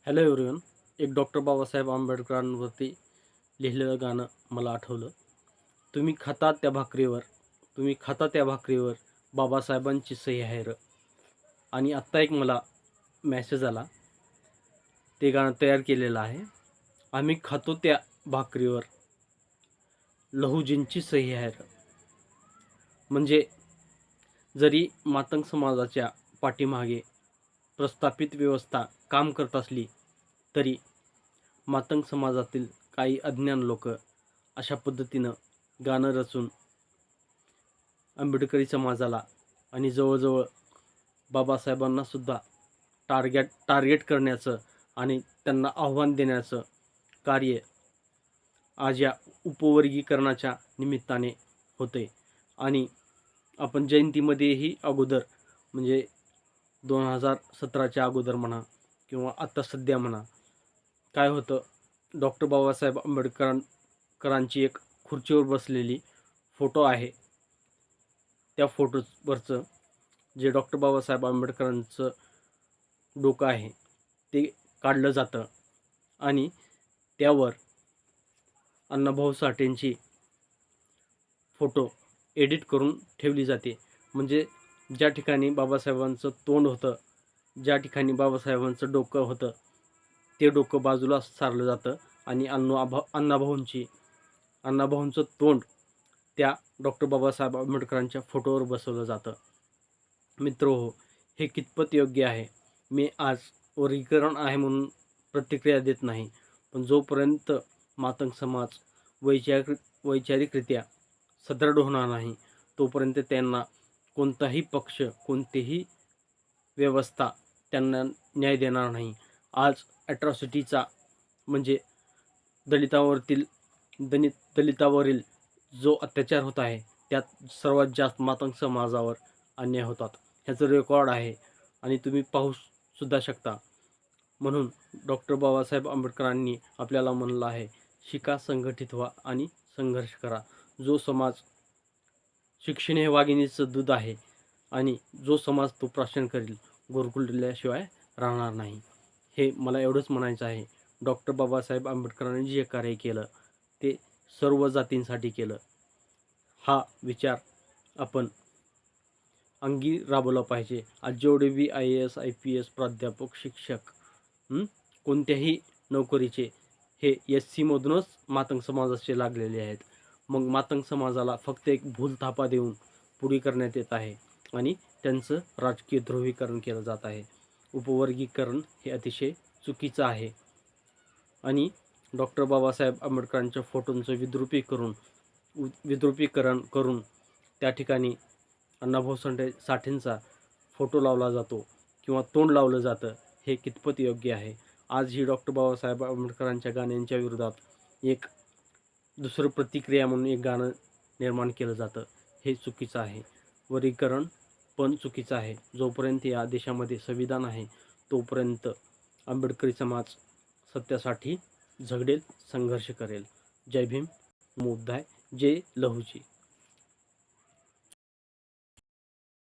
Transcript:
Hello everyone. एक doctor Babasaheb आंबेडकरांवरती लिहिलेलं गाणं मला आठवलं. तुम्ही खाता त्या भाकरीवर, तुम्ही खाता त्या भाकरीवर बाबासाहेबांची सही आहे र. आणि आत्ता एक मला मॅसेज आला, ते गाणं तयार केलेलं आहे. आम्ही खातो त्या भाकरीवर लहुजींची सही आहे र. म्हणजे जरी मातंग समाजाच्या पाठीमागे प्रस्थापित व्यवस्था काम करत असली तरी मातंग समाजातील काही अज्ञान लोक अशा पद्धतीनं गाणं रचून आंबेडकरी समाजाला आणि जवळजवळ बाबासाहेबांना सुद्धा टार्गेट करण्याचं आणि त्यांना आव्हान देण्याचं कार्य आज या उपवर्गीकरणाच्या निमित्ताने होते. आणि आपण जयंतीमध्येही अगोदर म्हणजे 2017च्या अगोदर म्हणा किंवा आत्ता सध्या म्हणा, काय होतं, डॉक्टर बाबासाहेब आंबेडकरांची एक खुर्चीवर बसलेली फोटो आहे. त्या फोटोवरचं जे डॉक्टर बाबासाहेब आंबेडकरांचं डोकं आहे ते काढलं जातं आणि त्यावर अण्णाभाऊ साठेंची फोटो एडिट करून ठेवली जाते. म्हणजे ज्या ठिकाणी बाबासाहेबांचं तोंड होतं, ज्या ठिकाणी बाबासाहेबांचं डोकं होतं, ते डोकं बाजूला सारलं जातं आणि अण्णाभाऊंचं तोंड त्या डॉक्टर बाबासाहेब आंबेडकरांच्या फोटोवर बसवलं जातं. मित्रहो, हे कितपत योग्य आहे? मी आज वर्गीकरण आहे म्हणून प्रतिक्रिया देत नाही, पण जोपर्यंत मातंग समाज वैचारिकरित्या सदृढ होणार नाही तोपर्यंत त्यांना कोणताही पक्ष, कोणतीही व्यवस्था त्यांना न्याय देणार नाही. आज ॲट्रॉसिटीचा म्हणजे दलितावरील जो अत्याचार होत आहे त्यात सर्वात जास्त मातंग समाजावर अन्याय होतात. ह्याचं रेकॉर्ड आहे आणि तुम्ही पाहू सुद्धा शकता. म्हणून डॉक्टर बाबासाहेब आंबेडकरांनी आपल्याला म्हणलं आहे, शिका, संघटित व्हा आणि संघर्ष करा. जो समाज शिक्षण हे वाघिणीचं दूध आहे आणि जो समाज तो प्राशन करेल, गुरकुलल्याशिवाय राहणार नाही. हे मला एवढंच म्हणायचं आहे. डॉक्टर बाबासाहेब आंबेडकरांनी जे कार्य केलं ते सर्व जातींसाठी केलं. हा विचार आपण अंगी राबवला पाहिजे. आज जेवढे बी IAS IPS प्राध्यापक, शिक्षक कोणत्याही नोकरीचे हे SC मधूनच मातंग समाजाचे लागलेले आहेत. मग मातंग समाजाला फक्त एक भूलथापा देऊन पुढे करण्यात येत आहे आणि त्यांचं राजकीय ध्रुवीकरण केलं जात आहे. उपवर्गीकरण हे अतिशय चुकीचं आहे आणि डॉक्टर बाबासाहेब आंबेडकरांच्या फोटोंचं विद्रुपीकरण करून त्या ठिकाणी अण्णाभाऊ साठेंचा फोटो लावला जातो किंवा तोंड लावलं जातं. हे कितपत योग्य आहे? आज ही डॉक्टर बाबासाहेब आंबेडकरांच्या गाण्यांच्या विरोधात एक दुसरं प्रतिक्रिया म्हणून एक गाणं निर्माण केलं जातं. हे चुकीचं आहे. वर्गीकरण पण चुकीचं आहे. जोपर्यंत या देशामध्ये संविधान आहे तोपर्यंत आंबेडकरी समाज सत्यासाठी झगडेल, संघर्ष करेल. जय भीम, मोबदाय, जय लहूजी.